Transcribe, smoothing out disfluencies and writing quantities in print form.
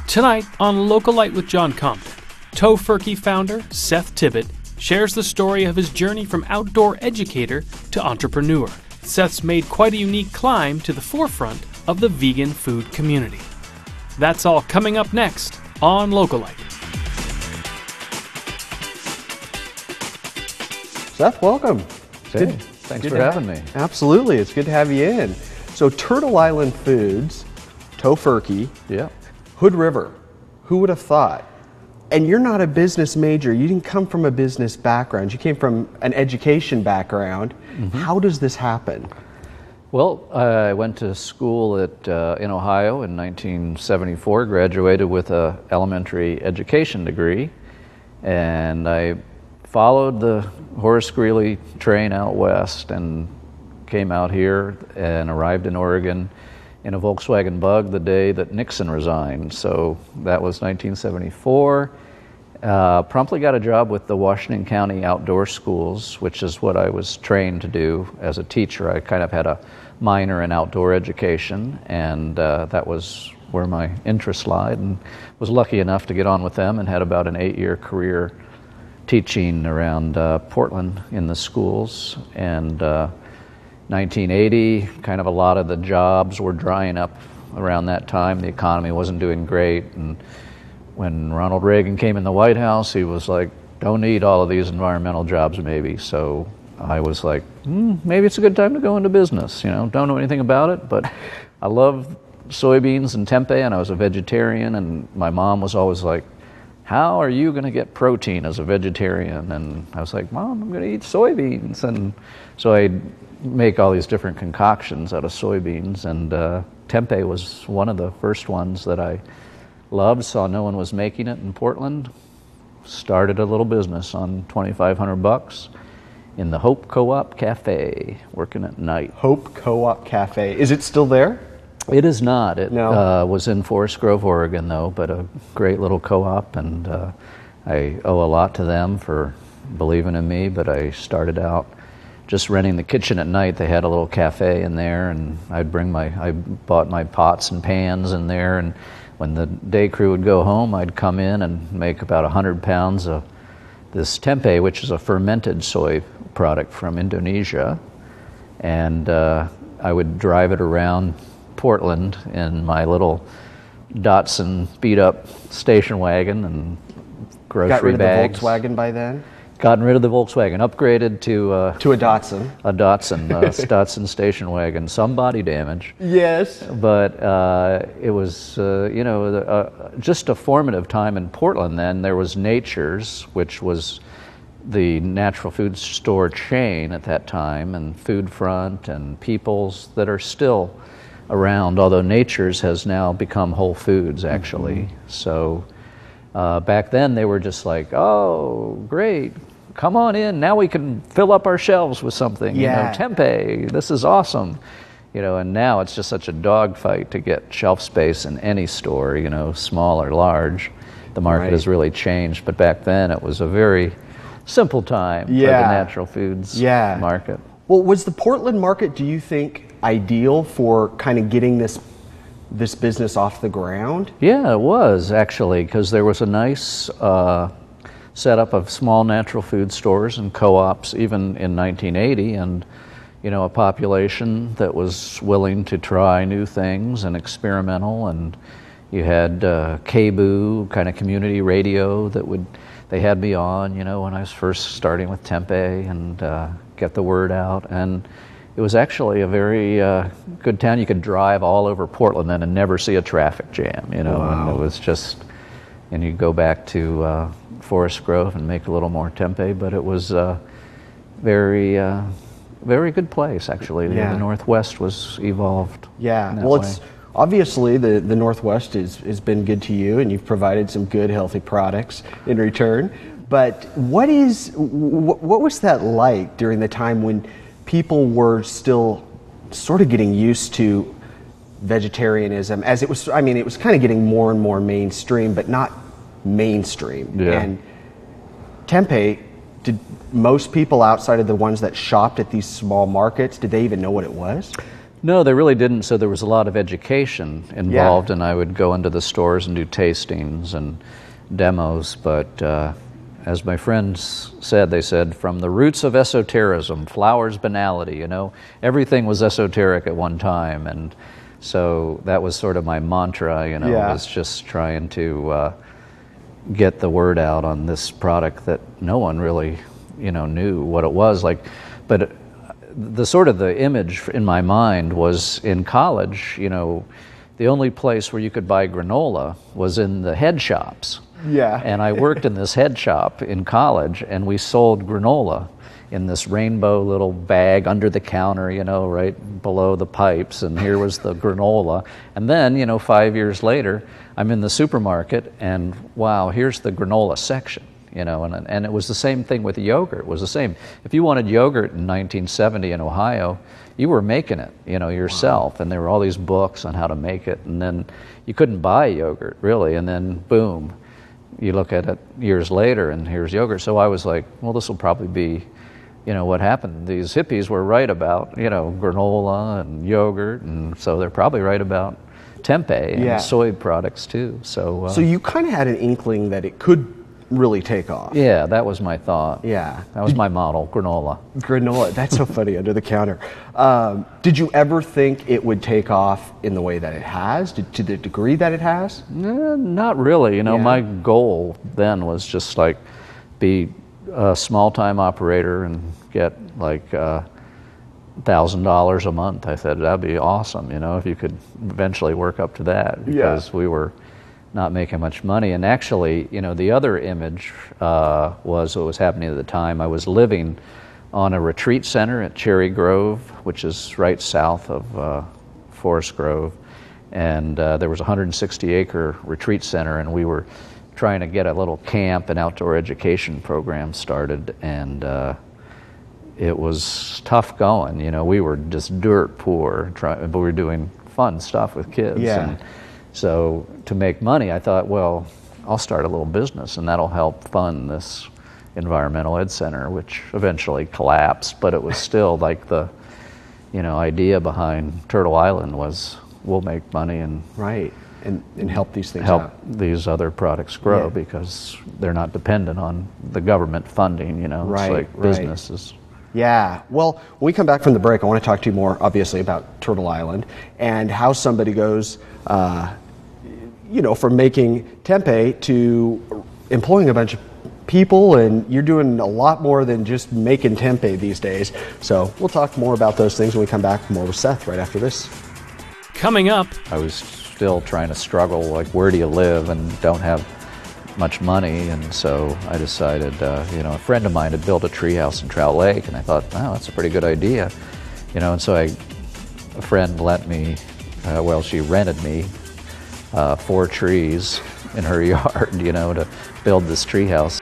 Tonight on Local Light with John Compton, Tofurky founder Seth Tibbett shares the story of his journey from outdoor educator to entrepreneur. Seth's made quite a unique climb to the forefront of the vegan food community. That's all coming up next on Local Light. Seth, welcome. Hey, thanks for having me. Absolutely, it's good to have you in. So Turtle Island Foods, Tofurky, Yeah. Hood River, who would have thought? And you're not a business major, you didn't come from a business background, you came from an education background. How does this happen? Well, I went to school in Ohio in 1974, graduated with an elementary education degree, and I followed the Horace Greeley train out west and came out here and arrived in Oregon in a Volkswagen Bug the day that Nixon resigned. So that was 1974. Promptly got a job with the Washington County Outdoor Schools, which is what I was trained to do as a teacher. I kind of had a minor in outdoor education, and that was where my interest lied, and was lucky enough to get on with them and had about an 8-year career teaching around Portland in the schools. And 1980, kind of a lot of the jobs were drying up around that time. The economy wasn't doing great, and when Ronald Reagan came in the White House, he was like, don't need all of these environmental jobs maybe. So I was like, maybe it's a good time to go into business. You know, don't know anything about it, but I love soybeans and tempeh, and I was a vegetarian, and my mom was always like, how are you going to get protein as a vegetarian? And I was like, Mom, I'm going to eat soybeans. And so I'd make all these different concoctions out of soybeans, and tempeh was one of the first ones that I loved. Saw no one was making it in Portland, started a little business on $2,500 in the Hope Co-op Cafe, working at night. Hope Co-op Cafe, is it still there? It is not. It No. Was in Forest Grove, Oregon, though, but a great little co-op, and I owe a lot to them for believing in me. But I started out just renting the kitchen at night. They had a little cafe in there, and I bought my pots and pans in there, and when the day crew would go home, I'd come in and make about 100 pounds of this tempeh, which is a fermented soy product from Indonesia, and I would drive it around Portland in my little Datsun beat-up station wagon and grocery Got rid of bags. the Volkswagen by then? Gotten rid of the Volkswagen, upgraded to To a Datsun. a Datsun, Datsun station wagon. Some body damage, Yes. but it was just a formative time in Portland. Then there was Nature's, which was the natural food store chain at that time, and Food Front and People's that are still around, although Nature's has now become Whole Foods, actually. So back then they were just like, oh, great, come on in, now we can fill up our shelves with something. Yeah. Tempeh, this is awesome. And now it's just such a dogfight to get shelf space in any store, small or large. The market Right. has really changed, but back then it was a very simple time for the natural foods market. Well, was the Portland market, do you think, ideal for kind of getting this business off the ground? Yeah, it was actually, because there was a nice setup of small natural food stores and co-ops even in 1980, and a population that was willing to try new things and experimental. And you had KBOO, kind of community radio they had me on, when I was first starting with tempeh, and get the word out. And it was actually a very good town. You could drive all over Portland and never see a traffic jam, Wow. And it was just, and you go back to Forest Grove and make a little more tempeh, but it was very good place, actually. Yeah. The Northwest was evolved. Yeah. in that Well, way. it's obviously the Northwest has been good to you, and you've provided some good, healthy products in return. But what was that like during the time when people were still sort of getting used to vegetarianism, as it was kind of getting more and more mainstream, but not mainstream. Yeah. And tempeh, did most people outside of the ones that shopped at these small markets, did they even know what it was? No, they really didn't. So there was a lot of education involved, and I would go into the stores and do tastings and demos. But as my friends said, they said, from the roots of esotericism, flowers banality, you know, everything was esoteric at one time. And so that was sort of my mantra, you know, was just trying to get the word out on this product that no one really, you know, knew what it was like. But the sort of the image in my mind was in college, you know, the only place where you could buy granola was in the head shops. Yeah. And I worked in this head shop in college, and we sold granola in this rainbow little bag under the counter, you know, right below the pipes, and here was the granola. And then, you know, 5 years later, I'm in the supermarket, and wow, here's the granola section. You know, and it was the same thing with yogurt. It was the same. If you wanted yogurt in 1970 in Ohio, you were making it, you know, yourself. And there were all these books on how to make it. And then you couldn't buy yogurt, really. And then, boom, you look at it years later, and here's yogurt. So I was like, well, this will probably be, you know, what happened. These hippies were right about, you know, granola and yogurt. And so they're probably right about tempeh and soy products, too. So you kind of had an inkling that it could really take off. Yeah, that was my thought. Yeah. That was my model, granola. Granola, that's so funny, under the counter. Did you ever think it would take off in the way that it has, to the degree that it has? Not really. You know, my goal then was just like be a small-time operator and get like $1,000 a month. I said, that'd be awesome, you know, if you could eventually work up to that, because we were not making much money. And actually, you know, the other image was what was happening at the time. I was living on a retreat center at Cherry Grove, which is right south of Forest Grove. And there was a 160-acre retreat center, and we were trying to get a little camp and outdoor education program started. And it was tough going. You know, we were just dirt poor, but we were doing fun stuff with kids. Yeah. And so to make money, I thought, well, I'll start a little business, and that'll help fund this environmental ed center, which eventually collapsed. But it was still like the, you know, idea behind Turtle Island was we'll make money and and help these things help out. these other products grow because they're not dependent on the government funding. You know, it's like businesses. Yeah. Well, when we come back from the break, I want to talk to you more, obviously, about Turtle Island and how somebody goes, you know, from making tempeh to employing a bunch of people, and you're doing a lot more than just making tempeh these days. So we'll talk more about those things when we come back. More with Seth right after this. Coming up, I was still trying to struggle, like, where do you live, and don't have much money, and so I decided, you know, a friend of mine had built a treehouse in Trout Lake, and I thought, wow, that's a pretty good idea, you know, and so a friend lent me, she rented me 4 trees in her yard, you know, to build this treehouse.